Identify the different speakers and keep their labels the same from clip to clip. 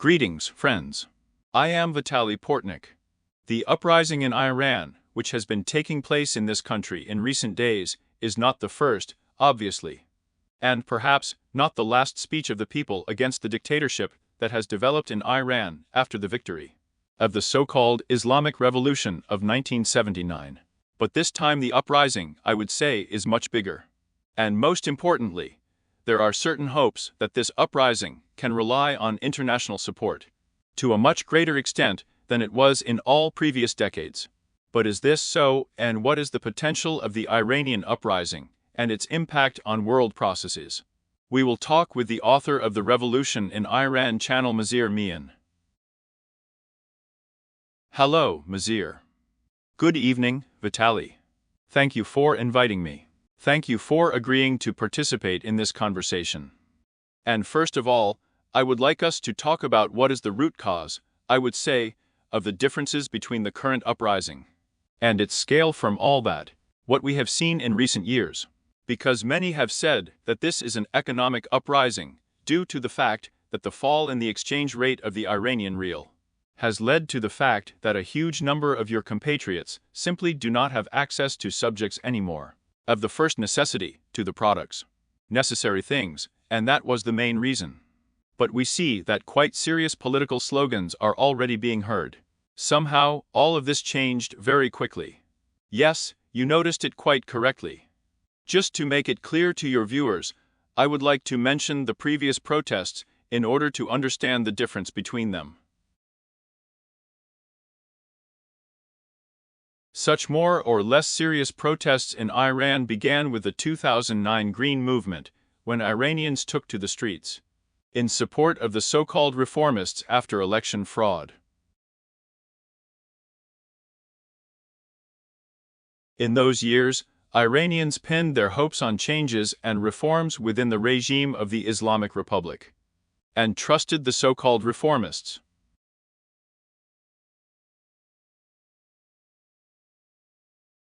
Speaker 1: Greetings, friends. I am Vitaly Portnikov. The uprising in Iran, which has been taking place in this country in recent days, is not the first, obviously, and perhaps not the last speech of the people against the dictatorship that has developed in Iran after the victory of the so-called Islamic Revolution of 1979. But this time the uprising, I would say, is much bigger. And most importantly, there are certain hopes that this uprising can rely on international support to a much greater extent than it was in all previous decades. But is this so, and what is the potential of the Iranian uprising and its impact on world processes? We will talk with the author of The Revolution in Iran channel, Mazir Mian. Hello, Mazir. Good evening, Vitaly. Thank you for inviting me. Thank you for agreeing to participate in this conversation. And first of all, I would like us to talk about what is the root cause, I would say, of the differences between the current uprising and its scale from all that, what we have seen in recent years. Because many have said that this is an economic uprising due to the fact that the fall in the exchange rate of the Iranian rial has led to the fact that a huge number of your compatriots simply do not have access to subjects anymore of the first necessity to the products, necessary things, and that was the main reason. But we see that quite serious political slogans are already being heard. Somehow, all of this changed very quickly. Yes, you noticed it quite correctly. Just to make it clear to your viewers, I would like to mention the previous protests in order to understand the difference between them. Such more or less serious protests in Iran began with the 2009 Green Movement, when Iranians took to the streets in support of the so-called reformists after election fraud. In those years, Iranians pinned their hopes on changes and reforms within the regime of the Islamic Republic, and trusted the so-called reformists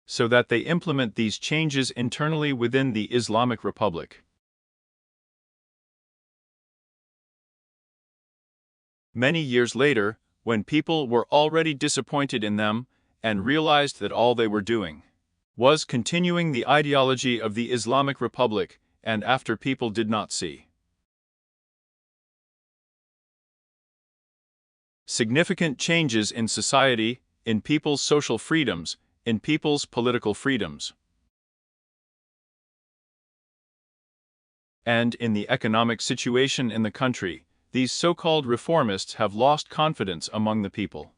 Speaker 1: so that they implement these changes internally within the Islamic Republic. Many years later, when people were already disappointed in them and realized that all they were doing was continuing the ideology of the Islamic Republic, and after people did not see significant changes in society, in people's social freedoms, in people's political freedoms, and in the economic situation in the country, these so-called reformists have lost confidence among the people.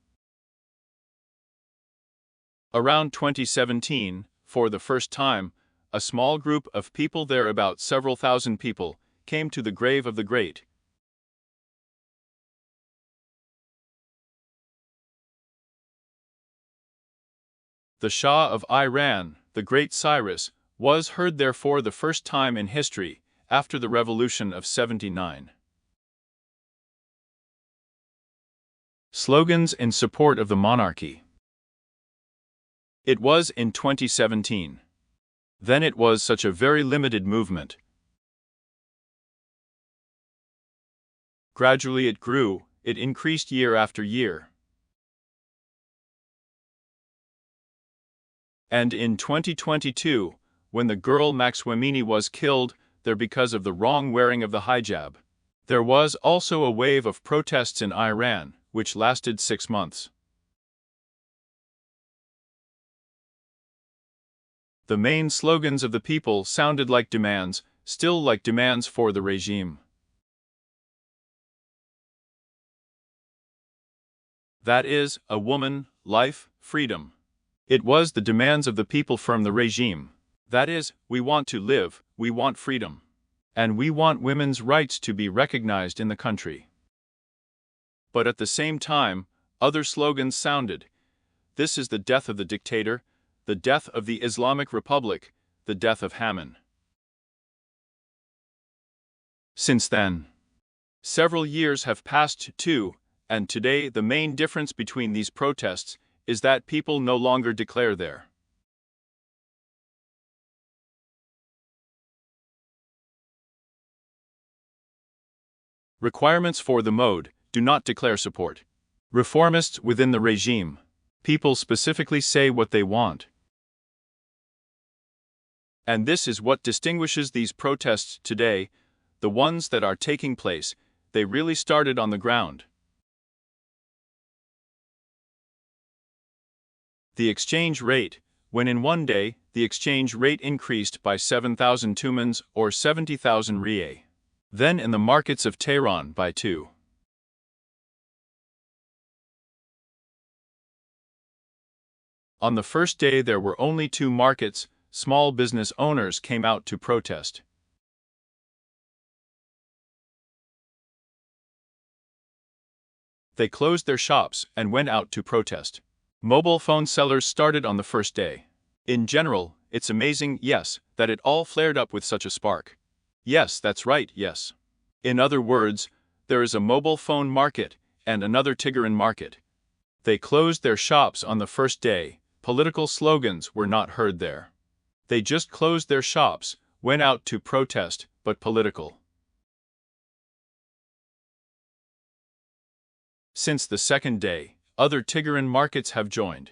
Speaker 1: Around 2017, for the first time, a small group of people, there about several thousand people, came to the grave of the great the Shah of Iran, the great Cyrus, was heard there for the first time in history, after the Revolution of '79. Slogans in support of the monarchy. It was in 2017. Then it was such a very limited movement. Gradually it grew, it increased year after year. And in 2022, when the girl Maxwemini was killed there because of the wrong wearing of the hijab, there was also a wave of protests in Iran, which lasted 6 months. The main slogans of the people sounded like demands, still like demands for the regime. That is, a woman, life, freedom. It was the demands of the people from the regime. That is, we want to live, we want freedom. And we want women's rights to be recognized in the country. But at the same time, other slogans sounded. This is the death of the dictator, the death of the Islamic Republic, the death of Haman. Since then, several years have passed too, and today the main difference between these protests is that people no longer declare their requirements for the mode, do not declare support. Reformists within the regime. People specifically say what they want. And this is what distinguishes these protests today, the ones that are taking place. They really started on the ground. The exchange rate, when in one day, the exchange rate increased by 7,000 tumans or 70,000 rié. Then in the markets of Tehran by 2. On the first day there were only 2 markets. Small business owners came out to protest. They closed their shops and went out to protest. Mobile phone sellers started on the first day. In general, it's amazing, yes, that it all flared up with such a spark. Yes, that's right, yes. In other words, there is a mobile phone market and another Tigaran market. They closed their shops on the first day. Political slogans were not heard there. They just closed their shops, went out to protest, but political. Since the second day, other Tigaran markets have joined.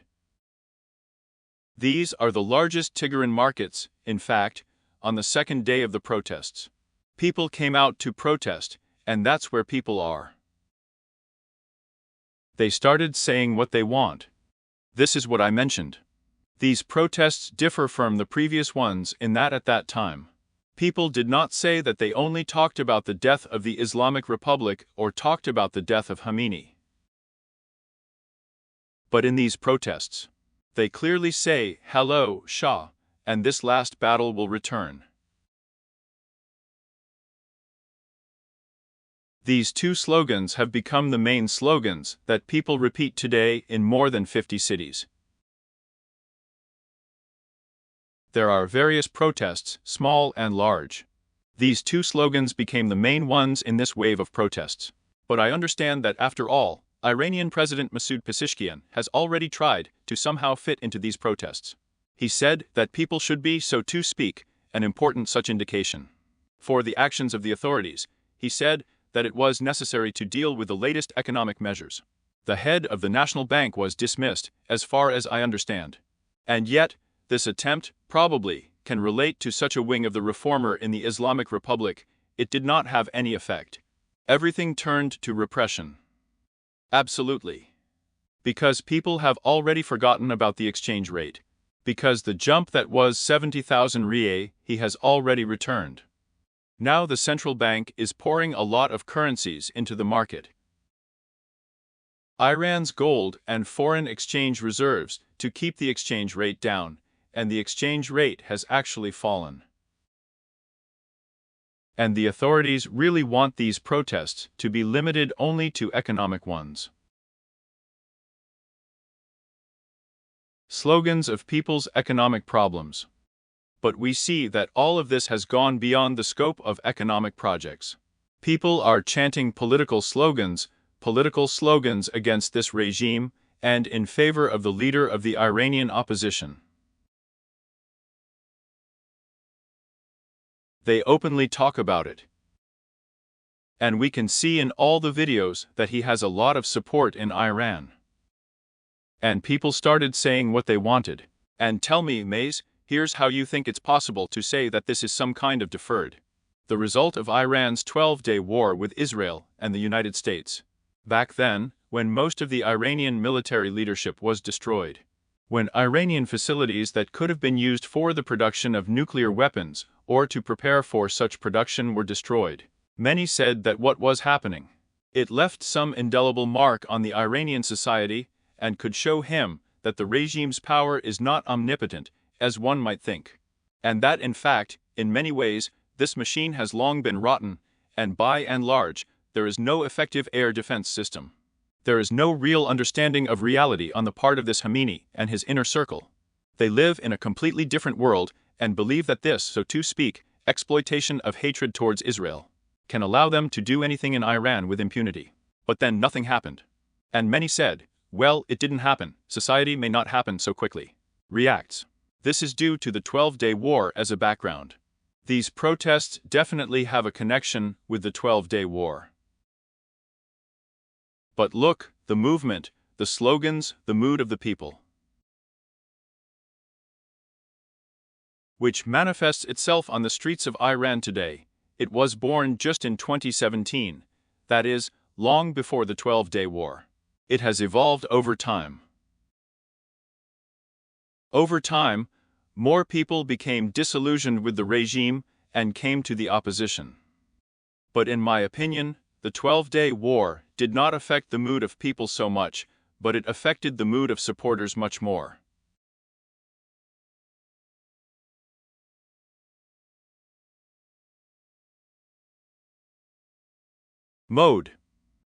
Speaker 1: These are the largest Tigaran markets, in fact, on the second day of the protests. People came out to protest, and that's where people are. They started saying what they want. This is what I mentioned. These protests differ from the previous ones in that at that time, people did not say that they only talked about the death of the Islamic Republic or talked about the death of Khomeini. But in these protests, they clearly say, "Hello, Shah, and this last battle will return." These 2 slogans have become the main slogans that people repeat today in more than 50 cities. There are various protests, small and large. These 2 slogans became the main ones in this wave of protests. But I understand that after all, Iranian President Masoud Pezeshkian has already tried to somehow fit into these protests. He said that people should be, so to speak, an important such indication. For the actions of the authorities, he said that it was necessary to deal with the latest economic measures. The head of the National Bank was dismissed, as far as I understand. And yet, this attempt, probably, can relate to such a wing of the reformer in the Islamic Republic. It did not have any effect. Everything turned to repression. Absolutely. Because people have already forgotten about the exchange rate. Because the jump that was 70,000 rié, he has already returned. Now the central bank is pouring a lot of currencies into the market. Iran's gold and foreign exchange reserves to keep the exchange rate down, and the exchange rate has actually fallen. And the authorities really want these protests to be limited only to economic ones. Slogans of people's economic problems. But we see that all of this has gone beyond the scope of economic projects. People are chanting political slogans against this regime and in favor of the leader of the Iranian opposition. They openly talk about it. And we can see in all the videos that he has a lot of support in Iran. And people started saying what they wanted. And tell me, Mays, here's how you think it's possible to say that this is some kind of deferred. The result of Iran's 12-day war with Israel and the United States. Back then, when most of the Iranian military leadership was destroyed. When Iranian facilities that could have been used for the production of nuclear weapons or to prepare for such production were destroyed. Many said that what was happening. It left some indelible mark on the Iranian society and could show him that the regime's power is not omnipotent, as one might think. And that in fact, in many ways, this machine has long been rotten, and by and large, there is no effective air defense system. There is no real understanding of reality on the part of this Khomeini and his inner circle. They live in a completely different world and believe that this, so to speak, exploitation of hatred towards Israel can allow them to do anything in Iran with impunity. But then nothing happened. And many said, well, it didn't happen, society may not happen so quickly. Reacts. This is due to the 12-day war as a background. These protests definitely have a connection with the 12-day war. But look, the movement, the slogans, the mood of the people, which manifests itself on the streets of Iran today. It was born just in 2017, that is, long before the 12-Day War. It has evolved over time. Over time, more people became disillusioned with the regime and came to the opposition. But in my opinion, the 12-Day War did not affect the mood of people so much, but it affected the mood of supporters much more. Mode: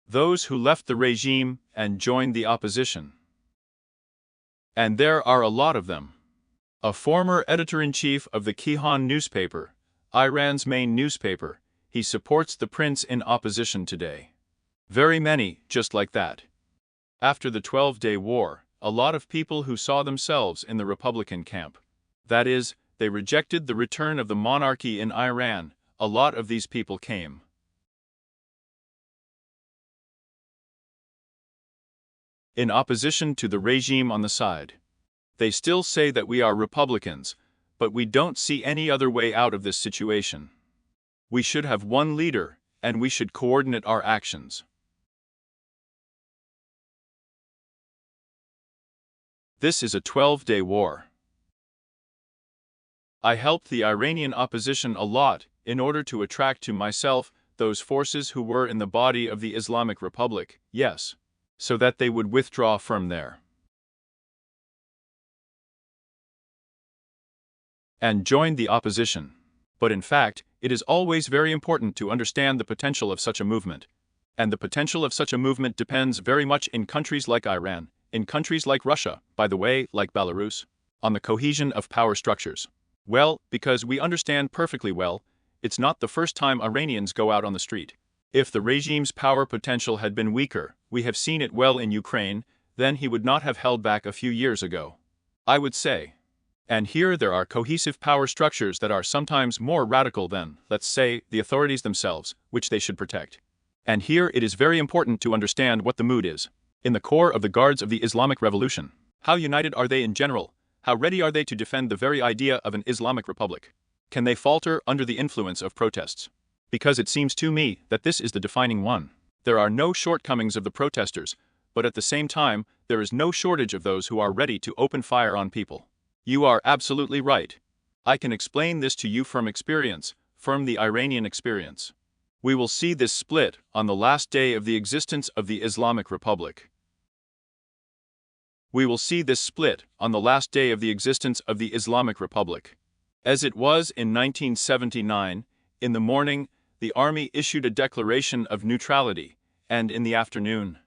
Speaker 1: those who left the regime and joined the opposition. And there are a lot of them. A former editor-in-chief of the Kayhan newspaper, Iran's main newspaper, he supports the prince in opposition today. Very many, just like that. After the 12-Day War, a lot of people who saw themselves in the Republican camp. That is, they rejected the return of the monarchy in Iran. A lot of these people came in opposition to the regime on the side. They still say that we are Republicans, but we don't see any other way out of this situation. We should have one leader, and we should coordinate our actions. This is a 12-day war. I helped the Iranian opposition a lot in order to attract to myself those forces who were in the body of the Islamic Republic, yes, so that they would withdraw from there and join the opposition. But in fact, it is always very important to understand the potential of such a movement. And the potential of such a movement depends very much in countries like Iran, in countries like Russia, by the way, like Belarus, on the cohesion of power structures. Well, because we understand perfectly well, it's not the first time Iranians go out on the street. If the regime's power potential had been weaker, we have seen it well in Ukraine, then he would not have held back a few years ago, I would say. And here there are cohesive power structures that are sometimes more radical than, let's say, the authorities themselves, which they should protect. And here it is very important to understand what the mood is in the core of the guards of the Islamic Revolution. How united are they in general? How ready are they to defend the very idea of an Islamic Republic? Can they falter under the influence of protests? Because it seems to me that this is the defining one. There are no shortcomings of the protesters, but at the same time, there is no shortage of those who are ready to open fire on people. You are absolutely right. I can explain this to you from experience, from the Iranian experience. We will see this split on the last day of the existence of the Islamic Republic. We will see this split on the last day of the existence of the Islamic Republic. As it was in 1979, in the morning, the army issued a declaration of neutrality, and in the afternoon,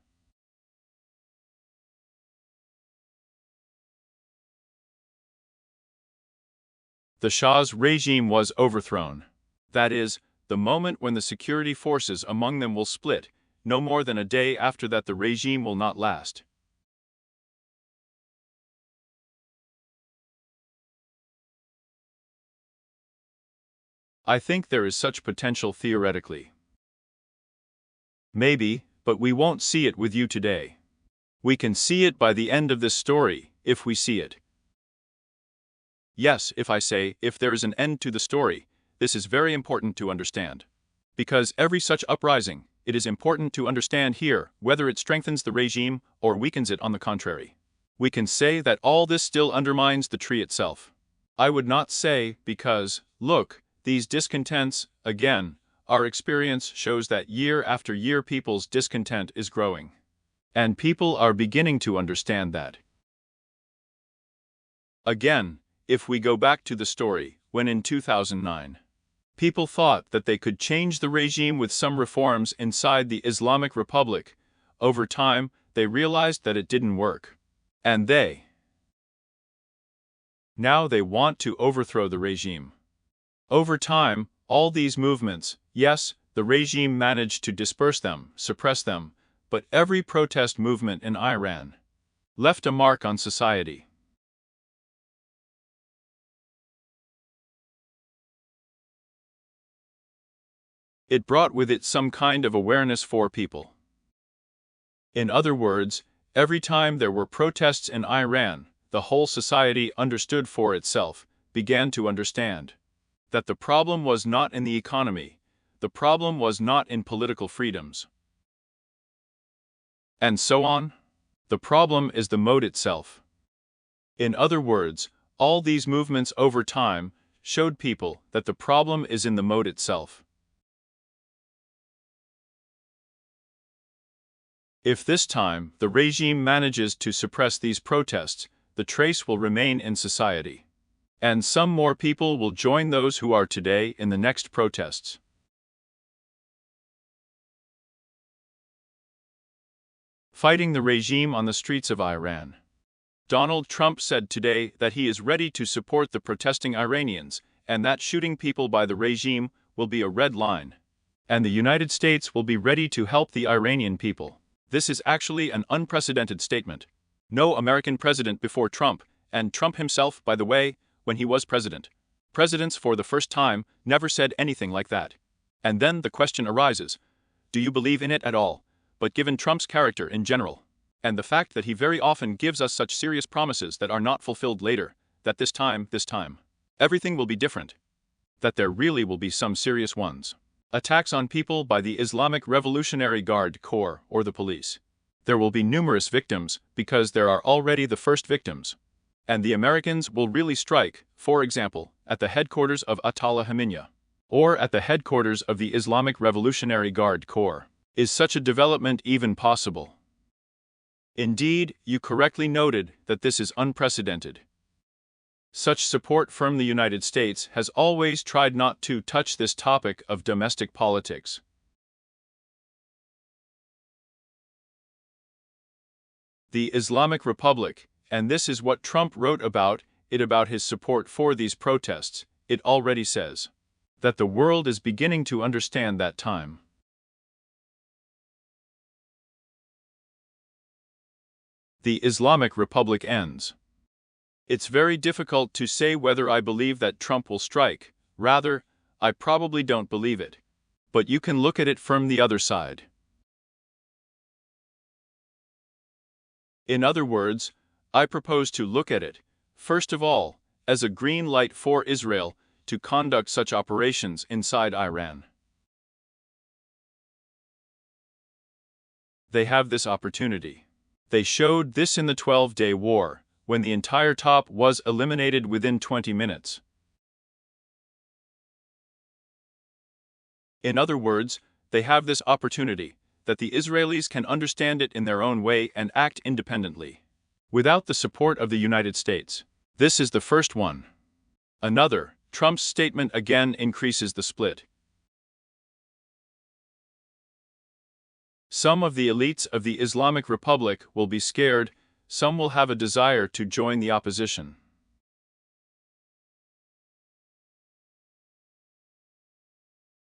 Speaker 1: the Shah's regime was overthrown. That is, the moment when the security forces among them will split, no more than a day after that the regime will not last. I think there is such potential theoretically. Maybe, but we won't see it with you today. We can see it by the end of this story, if we see it. Yes, if I say, if there is an end to the story, this is very important to understand. Because every such uprising, it is important to understand here whether it strengthens the regime or weakens it on the contrary. We can say that all this still undermines the tree itself. I would not say because, look, these discontents, again, our experience shows that year after year people's discontent is growing. And people are beginning to understand that. Again, if we go back to the story, when in 2009, people thought that they could change the regime with some reforms inside the Islamic Republic, over time, they realized that it didn't work. And now they want to overthrow the regime. Over time, all these movements, yes, the regime managed to disperse them, suppress them, but every protest movement in Iran left a mark on society. It brought with it some kind of awareness for people. In other words, every time there were protests in Iran, the whole society understood for itself, began to understand, that the problem was not in the economy, the problem was not in political freedoms, and so on. The problem is the mode itself. In other words, all these movements over time showed people that the problem is in the mode itself. If this time the regime manages to suppress these protests, the trace will remain in society, and some more people will join those who are today in the next protests. Fighting the regime on the streets of Iran. Donald Trump said today that he is ready to support the protesting Iranians, and that shooting people by the regime will be a red line, and the United States will be ready to help the Iranian people. This is actually an unprecedented statement. No American president before Trump, and Trump himself, by the way, when he was president. Presidents for the first time never said anything like that. And then the question arises, do you believe in it at all? But given Trump's character in general, and the fact that he very often gives us such serious promises that are not fulfilled later, that this time, everything will be different, that there really will be some serious ones. Attacks on people by the Islamic Revolutionary Guard Corps or the police. There will be numerous victims because there are already the first victims. And the Americans will really strike, for example, at the headquarters of Ayatollah Khamenei, or at the headquarters of the Islamic Revolutionary Guard Corps. Is such a development even possible? Indeed, you correctly noted that this is unprecedented. Such support from the United States has always tried not to touch this topic of domestic politics. The Islamic Republic, and this is what Trump wrote about his support for these protests, it already says that the world is beginning to understand that time. The Islamic Republic ends. It's very difficult to say whether I believe that Trump will strike. Rather, I probably don't believe it. But you can look at it from the other side. In other words, I propose to look at it, first of all, as a green light for Israel to conduct such operations inside Iran. They have this opportunity. They showed this in the 12-day war, when the entire top was eliminated within 20 minutes. In other words, they have this opportunity, that the Israelis can understand it in their own way and act independently, without the support of the United States. This is the first one. Another, Trump's statement again increases the split. Some of the elites of the Islamic Republic will be scared, some will have a desire to join the opposition.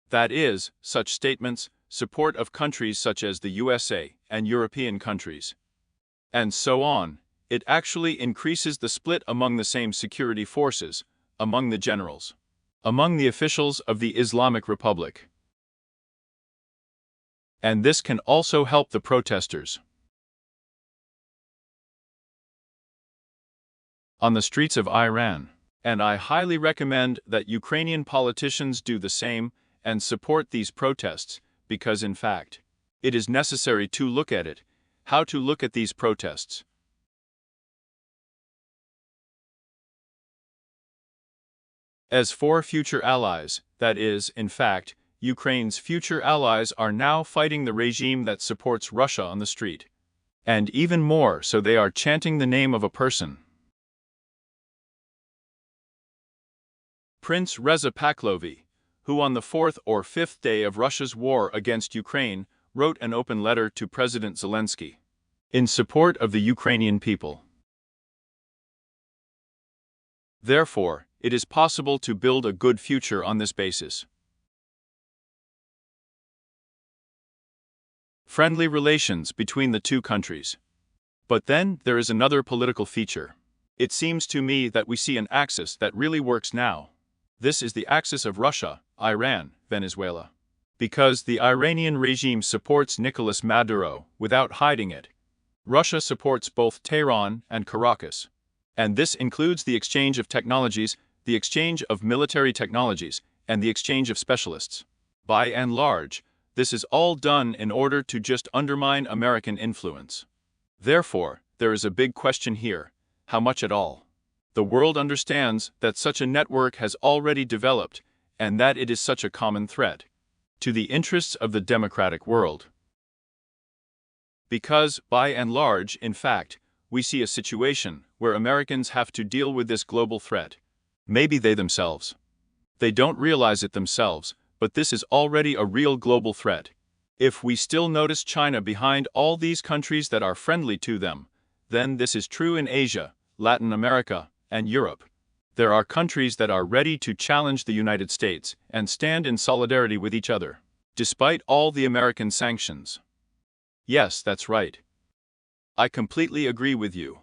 Speaker 1: That is, such statements, support of countries such as the USA and European countries, and so on, it actually increases the split among the same security forces, among the generals, among the officials of the Islamic Republic. And this can also help the protesters. On the streets of Iran, and I highly recommend that Ukrainian politicians do the same and support these protests, because in fact, it is necessary to look at it, how to look at these protests. As for future allies, that is, in fact, Ukraine's future allies are now fighting the regime that supports Russia on the street. And even more so, they are chanting the name of a person. Prince Reza Pahlavi, who on the 4th or 5th day of Russia's war against Ukraine wrote an open letter to President Zelensky in support of the Ukrainian people. Therefore, it is possible to build a good future on this basis. Friendly relations between the two countries. But then there is another political feature. It seems to me that we see an axis that really works now. This is the axis of Russia, Iran, Venezuela. Because the Iranian regime supports Nicolas Maduro without hiding it. Russia supports both Tehran and Caracas. And this includes the exchange of technologies, the exchange of military technologies, and the exchange of specialists. By and large, this is all done in order to just undermine American influence. Therefore, there is a big question here: how much at all? The world understands that such a network has already developed, and that it is such a common threat to the interests of the democratic world. Because, by and large, in fact, we see a situation where Americans have to deal with this global threat. Maybe they themselves. They don't realize it themselves, but this is already a real global threat. If we still notice China behind all these countries that are friendly to them, then this is true in Asia, Latin America, and Europe. There are countries that are ready to challenge the United States and stand in solidarity with each other, despite all the American sanctions. Yes, that's right. I completely agree with you.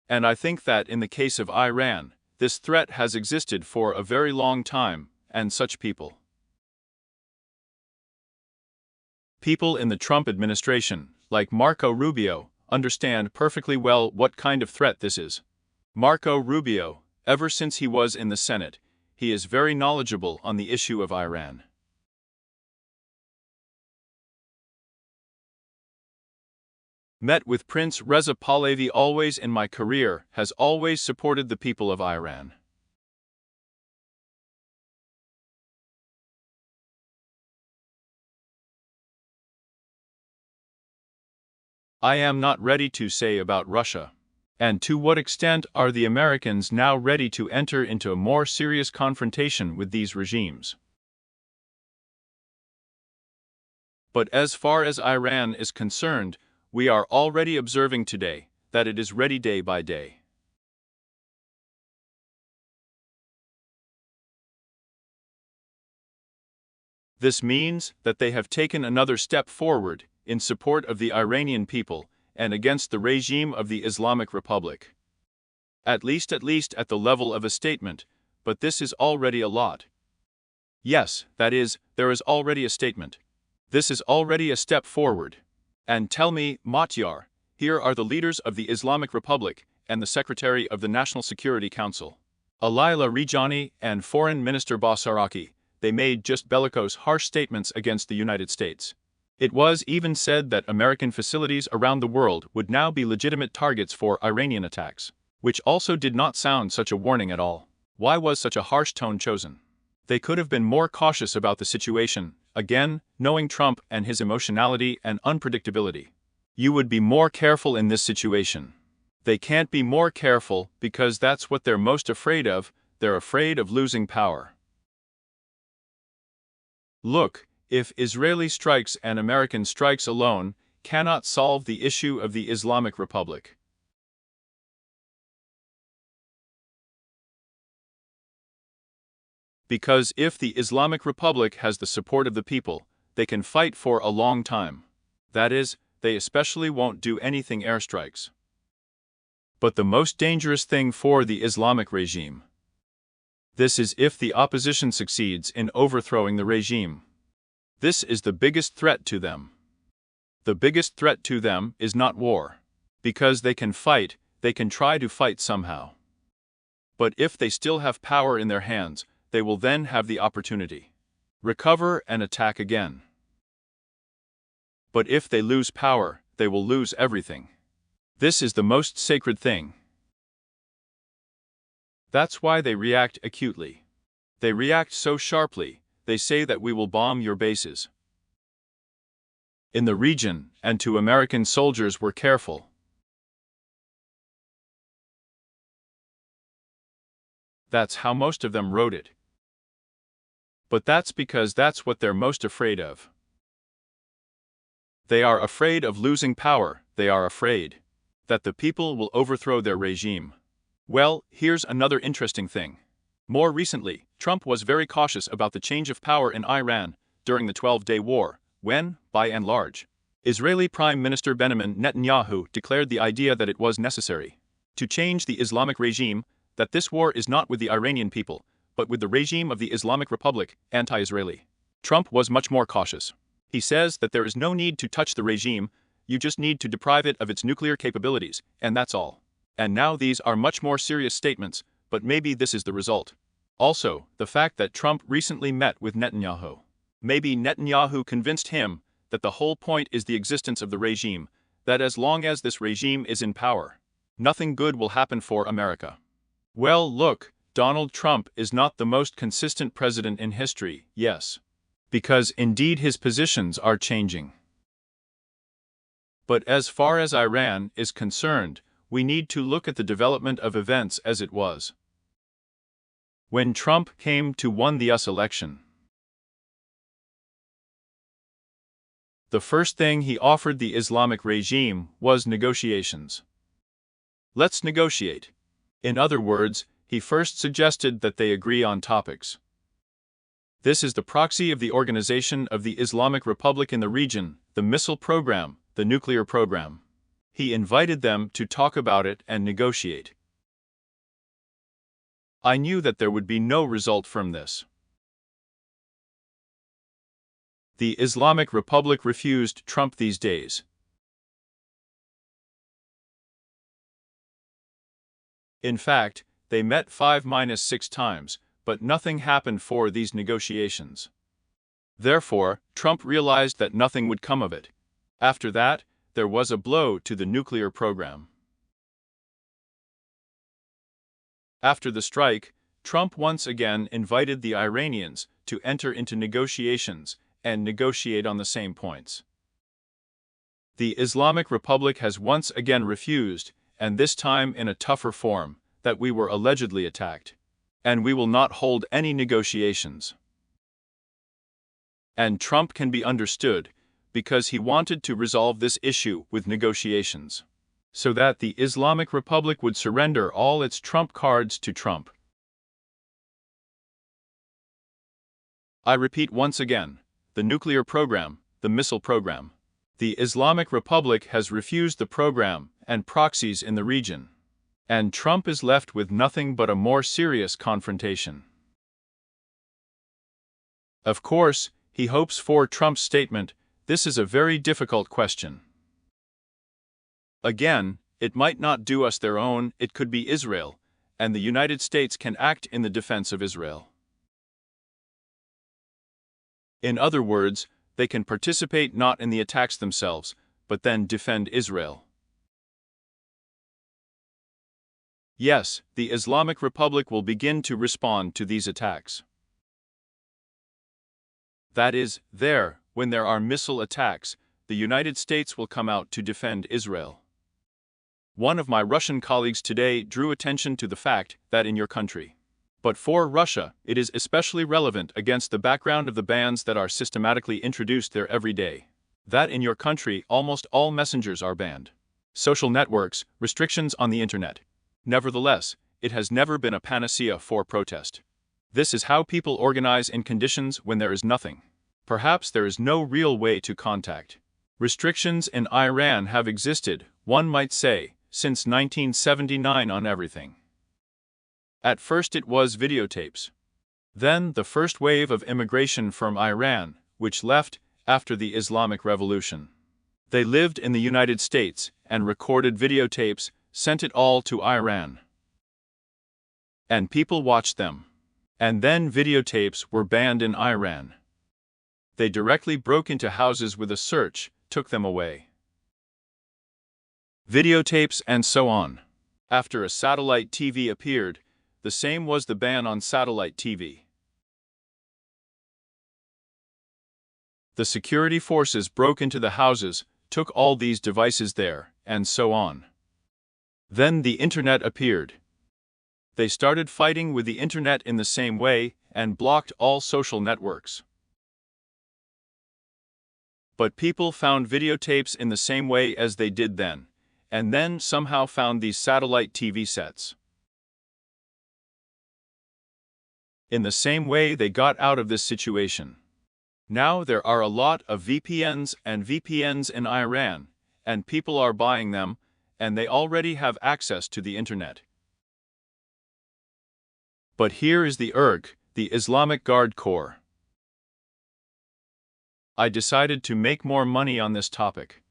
Speaker 1: And I think that in the case of Iran, this threat has existed for a very long time, and such people in the Trump administration, like Marco Rubio, understand perfectly well what kind of threat this is. Marco Rubio, ever since he was in the Senate, he is very knowledgeable on the issue of Iran. Met with Prince Reza Pahlavi always in my career, has always supported the people of Iran. I am not ready to say about Russia. And to what extent are the Americans now ready to enter into a more serious confrontation with these regimes? But as far as Iran is concerned, we are already observing today that it is ready day by day. This means that they have taken another step forward in support of the Iranian people and against the regime of the Islamic Republic. At least at the level of a statement, but this is already a lot. Yes, that is, there is already a statement. This is already a step forward. And tell me, Matyar, here are the leaders of the Islamic Republic and the Secretary of the National Security Council, Alayla Rijani and Foreign Minister Basaraki. They made just bellicose, harsh statements against the United States. It was even said that American facilities around the world would now be legitimate targets for Iranian attacks, which also did not sound such a warning at all. Why was such a harsh tone chosen? They could have been more cautious about the situation, again, knowing Trump and his emotionality and unpredictability. You would be more careful in this situation. They can't be more careful because that's what they're most afraid of. They're afraid of losing power. Look, if Israeli strikes and American strikes alone cannot solve the issue of the Islamic Republic. Because if the Islamic Republic has the support of the people, they can fight for a long time. That is, they especially won't do anything airstrikes. But the most dangerous thing for the Islamic regime. This is if the opposition succeeds in overthrowing the regime. This is the biggest threat to them. The biggest threat to them is not war. Because they can fight, they can try to fight somehow. But if they still have power in their hands, they will then have the opportunity. Recover and attack again. But if they lose power, they will lose everything. This is the most sacred thing. That's why they react acutely. They react so sharply, they say that we will bomb your bases in the region, and to American soldiers were careful. That's how most of them wrote it. But that's because that's what they're most afraid of. They are afraid of losing power. They are afraid that the people will overthrow their regime. Well, here's another interesting thing. More recently, Trump was very cautious about the change of power in Iran during the 12-day war, when, by and large, Israeli Prime Minister Benjamin Netanyahu declared the idea that it was necessary to change the Islamic regime, that this war is not with the Iranian people, but with the regime of the Islamic Republic, anti-Israeli. Trump was much more cautious. He says that there is no need to touch the regime, you just need to deprive it of its nuclear capabilities, and that's all. And now these are much more serious statements, but maybe this is the result. Also, the fact that Trump recently met with Netanyahu. Maybe Netanyahu convinced him that the whole point is the existence of the regime, that as long as this regime is in power, nothing good will happen for America. Well, look, Donald Trump is not the most consistent president in history, yes. Because indeed his positions are changing. But as far as Iran is concerned, we need to look at the development of events as it was. When Trump came to win the US election, the first thing he offered the Islamic regime was negotiations. Let's negotiate. In other words, he first suggested that they agree on topics. This is the proxy of the Organization of the Islamic Republic in the region, the missile program, the nuclear program. He invited them to talk about it and negotiate. I knew that there would be no result from this. The Islamic Republic refused Trump these days. In fact, they met 5-6 times, but nothing happened for these negotiations. Therefore, Trump realized that nothing would come of it. After that, there was a blow to the nuclear program. After the strike, Trump once again invited the Iranians to enter into negotiations and negotiate on the same points. The Islamic Republic has once again refused, and this time in a tougher form, that we were allegedly attacked. And we will not hold any negotiations. And Trump can be understood, because he wanted to resolve this issue with negotiations, so that the Islamic Republic would surrender all its trump cards to Trump. I repeat once again, the nuclear program, the missile program. The Islamic Republic has refused the program and proxies in the region. And Trump is left with nothing but a more serious confrontation. Of course, he hopes for Trump's statement, this is a very difficult question. Again, it might not do us their own, it could be Israel, and the United States can act in the defense of Israel. In other words, they can participate not in the attacks themselves, but then defend Israel. Yes, the Islamic Republic will begin to respond to these attacks. That is, when there are missile attacks, the United States will come out to defend Israel. One of my Russian colleagues today drew attention to the fact that in your country, but for Russia, it is especially relevant against the background of the bans that are systematically introduced there every day, that in your country almost all messengers are banned. Social networks, restrictions on the internet. Nevertheless, it has never been a panacea for protest. This is how people organize in conditions when there is nothing. Perhaps there is no real way to contact. Restrictions in Iran have existed, one might say, since 1979 on everything. At first it was videotapes. Then the first wave of immigration from Iran, which left after the Islamic Revolution. They lived in the United States and recorded videotapes, sent it all to Iran. And people watched them. And then videotapes were banned in Iran. They directly broke into houses with a search, took them away. Videotapes and so on. After a satellite TV appeared, the same was the ban on satellite TV. The security forces broke into the houses, took all these devices there, and so on. Then the internet appeared. They started fighting with the internet in the same way and blocked all social networks. But people found videotapes in the same way as they did then, and then somehow found these satellite TV sets. In the same way they got out of this situation. Now there are a lot of VPNs in Iran, and people are buying them, and they already have access to the internet. But here is the IRG, the Islamic Guard Corps. I decided to make more money on this topic.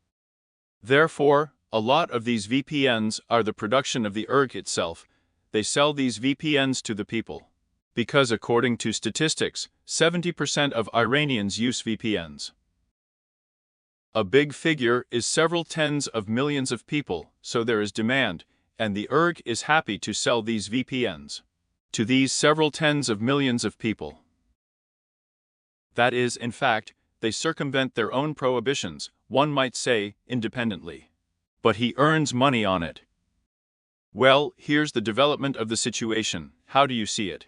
Speaker 1: Therefore, a lot of these VPNs are the production of the IRG itself. They sell these VPNs to the people. Because according to statistics, 70% of Iranians use VPNs. A big figure is several tens of millions of people, so there is demand, and the IRG is happy to sell these VPNs to these several tens of millions of people. That is, in fact, they circumvent their own prohibitions, one might say, independently. But he earns money on it. Well, here's the development of the situation. How do you see it?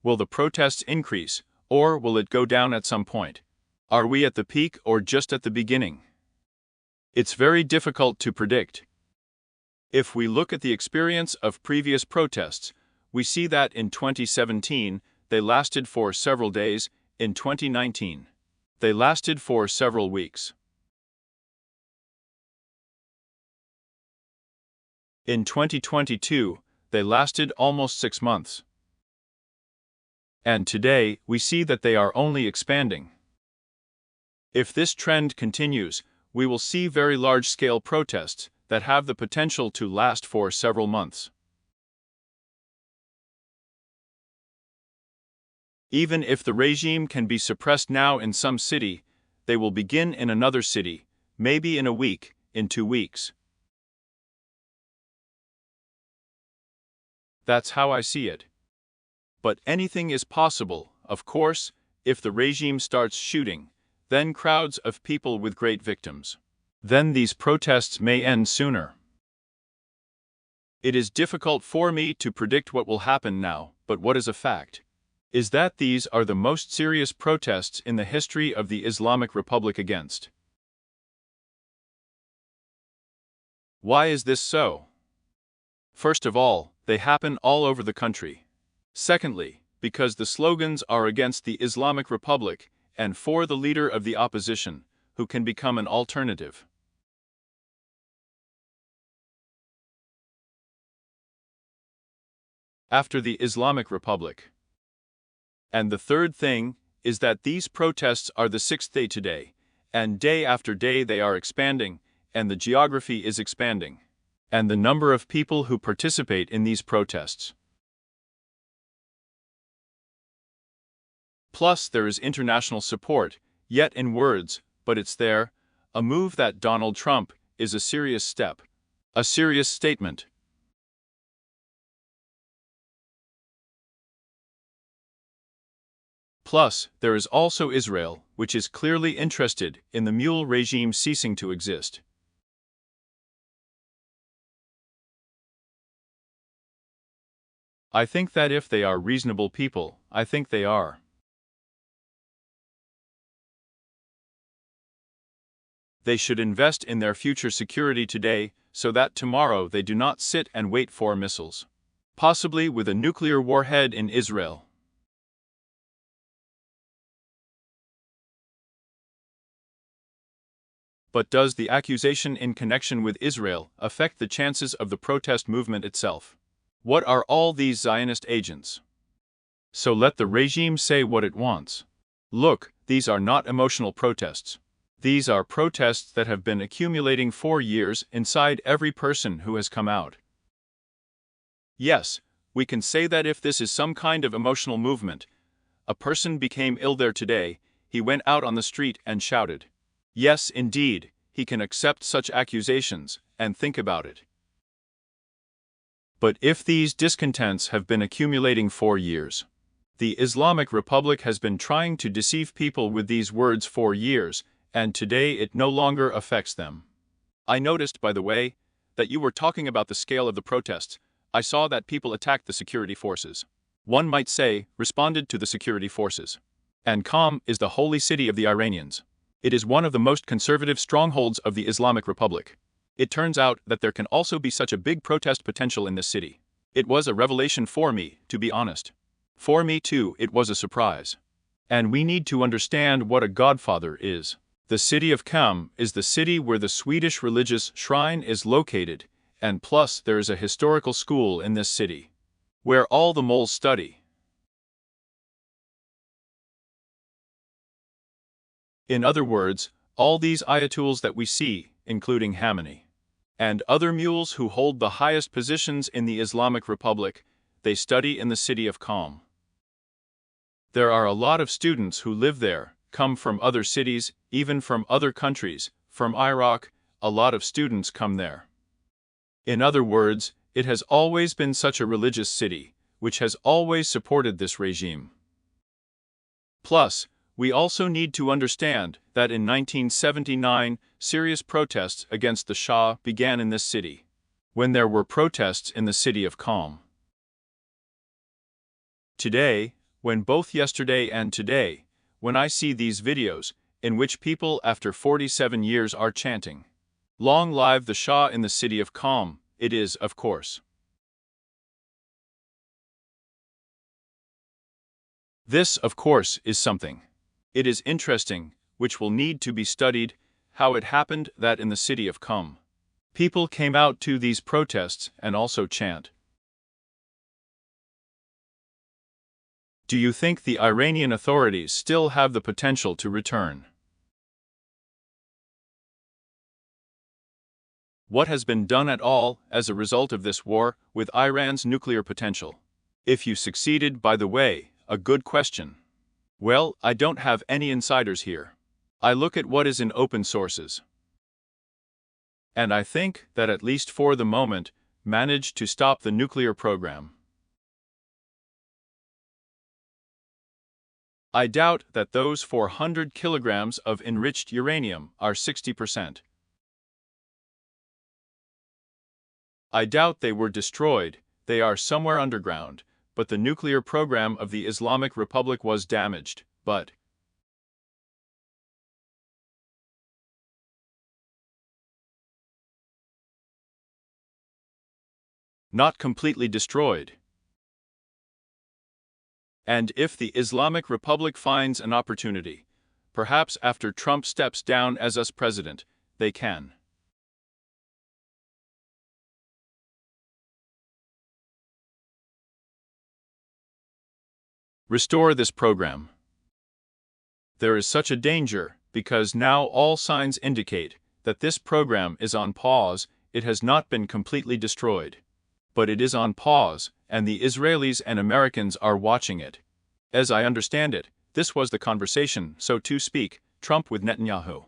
Speaker 1: Will the protests increase, or will it go down at some point? Are we at the peak or just at the beginning? It's very difficult to predict. If we look at the experience of previous protests, we see that in 2017, they lasted for several days. In 2019, they lasted for several weeks. In 2022, they lasted almost 6 months. And today, we see that they are only expanding. If this trend continues, we will see very large-scale protests that have the potential to last for several months. Even if the regime can be suppressed now in some city, they will begin in another city, maybe in a week, in 2 weeks. That's how I see it. But anything is possible, of course, if the regime starts shooting, then crowds of people with great victims. Then these protests may end sooner. It is difficult for me to predict what will happen now, but what is a fact is that these are the most serious protests in the history of the Islamic Republic against. Why is this so? First of all, they happen all over the country. Secondly, because the slogans are against the Islamic Republic and for the leader of the opposition, who can become an alternative. After the Islamic Republic. And the third thing is that these protests are the 6th day today, and day after day they are expanding, and the geography is expanding, and the number of people who participate in these protests. Plus, there is international support, yet in words, but it's there, a move that Donald Trump is a serious step, a serious statement. Plus, there is also Israel, which is clearly interested in the mule regime ceasing to exist. I think that if they are reasonable people, I think they are. They should invest in their future security today so that tomorrow they do not sit and wait for missiles, possibly with a nuclear warhead in Israel. But does the accusation in connection with Israel affect the chances of the protest movement itself? What are all these Zionist agents? So let the regime say what it wants. Look, these are not emotional protests. These are protests that have been accumulating for years inside every person who has come out. Yes, we can say that if this is some kind of emotional movement, a person became ill there today, he went out on the street and shouted. Yes, indeed, he can accept such accusations and think about it. But if these discontents have been accumulating for years, the Islamic Republic has been trying to deceive people with these words for years, and today it no longer affects them. I noticed, by the way, that you were talking about the scale of the protests. I saw that people attacked the security forces. One might say, responded to the security forces. And Qom is the holy city of the Iranians. It is one of the most conservative strongholds of the Islamic Republic. It turns out that there can also be such a big protest potential in this city. It was a revelation for me, to be honest. For me too, it was a surprise. And we need to understand what a godfather is. The city of Qom is the city where the Swedish religious shrine is located, and plus there is a historical school in this city, where all the moles study. In other words, all these ayatollahs that we see, including Khamenei, and other mules who hold the highest positions in the Islamic Republic, they study in the city of Qom. There are a lot of students who live there, come from other cities, even from other countries, from Iraq, a lot of students come there. In other words, it has always been such a religious city, which has always supported this regime. Plus, we also need to understand that in 1979, serious protests against the Shah began in this city, when there were protests in the city of Qom. Today, when both yesterday and today, when I see these videos, in which people after 47 years are chanting, "Long live the Shah" in the city of Qom, it is, of course. This, of course, is something. It is interesting, which will need to be studied, how it happened that in the city of Qom, people came out to these protests and also chant. Do you think the Iranian authorities still have the potential to return? What has been done at all as a result of this war with Iran's nuclear potential? If you succeeded, by the way, a good question. Well, I don't have any insiders here. I look at what is in open sources. And I think that at least for the moment, managed to stop the nuclear program. I doubt that those 400 kilograms of enriched uranium are 60%. I doubt they were destroyed, they are somewhere underground, but the nuclear program of the Islamic Republic was damaged, but not completely destroyed. And if the Islamic Republic finds an opportunity, perhaps after Trump steps down as US president, they can restore this program. There is such a danger, because now all signs indicate that this program is on pause. It has not been completely destroyed, but it is on pause, and the Israelis and Americans are watching it. As I understand it, this was the conversation, so to speak, Trump with Netanyahu.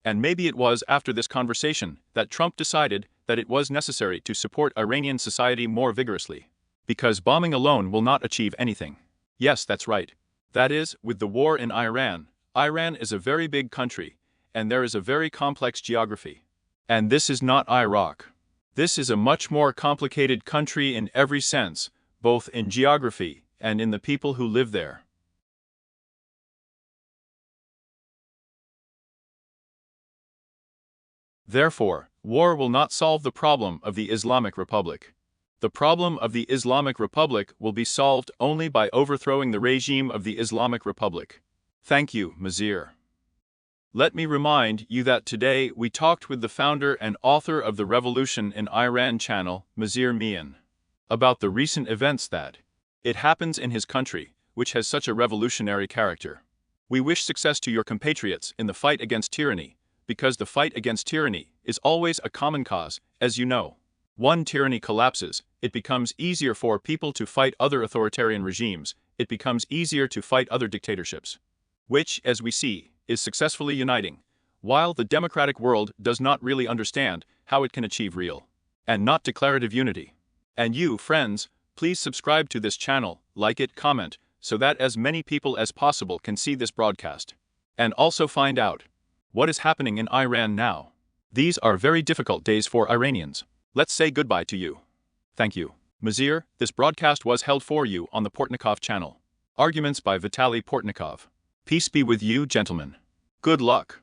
Speaker 1: And maybe it was after this conversation that Trump decided that it was necessary to support Iranian society more vigorously, because bombing alone will not achieve anything. Yes, that's right. That is, with the war in Iran, Iran is a very big country, and there is a very complex geography. And this is not Iraq. This is a much more complicated country in every sense, both in geography and in the people who live there. Therefore, war will not solve the problem of the Islamic Republic. The problem of the Islamic Republic will be solved only by overthrowing the regime of the Islamic Republic. Thank you, Mazir. Let me remind you that today we talked with the founder and author of the Revolution in Iran channel, Mazir Mian, about the recent events that it happens in his country, which has such a revolutionary character. We wish success to your compatriots in the fight against tyranny, because the fight against tyranny is always a common cause, as you know. One tyranny collapses, it becomes easier for people to fight other authoritarian regimes, it becomes easier to fight other dictatorships, which, as we see, is successfully uniting, while the democratic world does not really understand how it can achieve real and not declarative unity. And you, friends, please subscribe to this channel, like it, comment, so that as many people as possible can see this broadcast. And also find out what is happening in Iran now. These are very difficult days for Iranians. Let's say goodbye to you. Thank you. Mazir, this broadcast was held for you on the Portnikov channel. Arguments by Vitaly Portnikov. Peace be with you, gentlemen. Good luck.